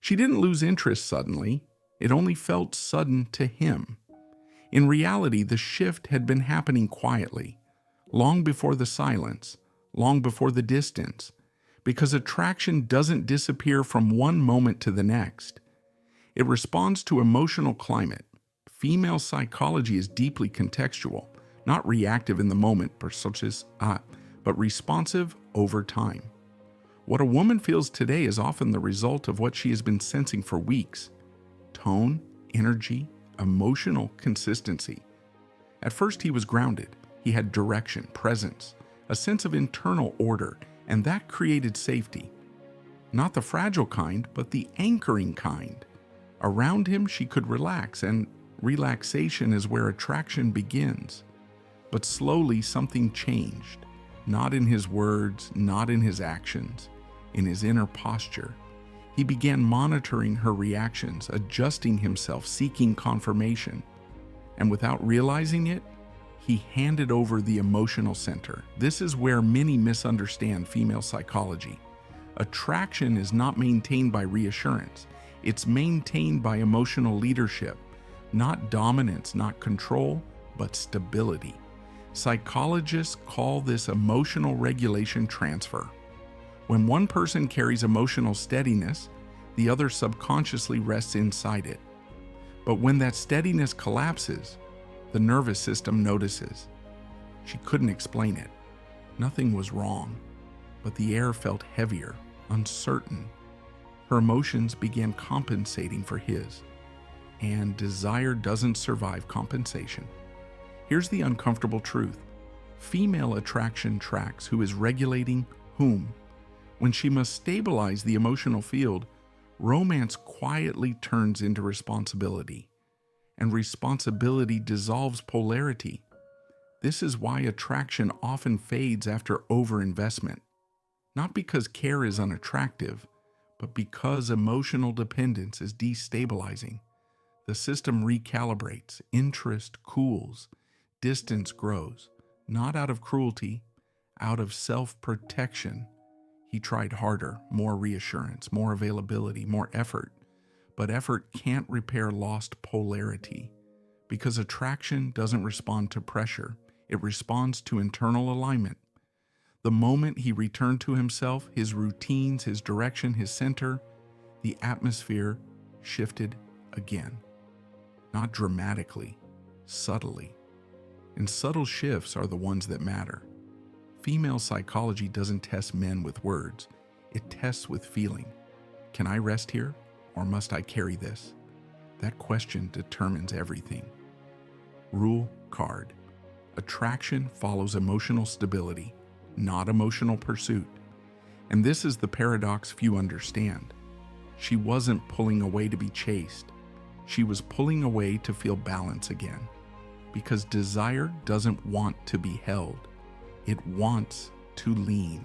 She didn't lose interest suddenly. It only felt sudden to him. In reality, the shift had been happening quietly, long before the silence, long before the distance, because attraction doesn't disappear from one moment to the next. It responds to emotional climate. Female psychology is deeply contextual, not reactive in the moment, but responsive over time. What a woman feels today is often the result of what she has been sensing for weeks. Tone, energy, emotional consistency. At first he was grounded. He had direction, presence, a sense of internal order, and that created safety. Not the fragile kind, but the anchoring kind. Around him she could relax, and relaxation is where attraction begins. But slowly something changed. Not in his words, not in his actions, in his inner posture. He began monitoring her reactions, adjusting himself, seeking confirmation. And without realizing it, he handed over the emotional center. This is where many misunderstand female psychology. Attraction is not maintained by reassurance. It's maintained by emotional leadership. Not dominance, not control, but stability. Psychologists call this emotional regulation transfer. When one person carries emotional steadiness, the other subconsciously rests inside it. But when that steadiness collapses, the nervous system notices. She couldn't explain it. Nothing was wrong, but the air felt heavier, uncertain. Her emotions began compensating for his, and desire doesn't survive compensation. Here's the uncomfortable truth. Female attraction tracks who is regulating whom. When she must stabilize the emotional field, romance quietly turns into responsibility, and responsibility dissolves polarity. This is why attraction often fades after overinvestment. Not because care is unattractive, but because emotional dependence is destabilizing. The system recalibrates, interest cools, distance grows, not out of cruelty, out of self-protection. He tried harder, more reassurance, more availability, more effort. But effort can't repair lost polarity, because attraction doesn't respond to pressure. It responds to internal alignment. The moment he returned to himself, his routines, his direction, his center, the atmosphere shifted again. Not dramatically, subtly. And subtle shifts are the ones that matter. Female psychology doesn't test men with words. It tests with feeling. Can I rest here, or must I carry this? That question determines everything. Rule card. Attraction follows emotional stability, not emotional pursuit. And this is the paradox few understand. She wasn't pulling away to be chased. She was pulling away to feel balance again. Because desire doesn't want to be held. It wants to lean.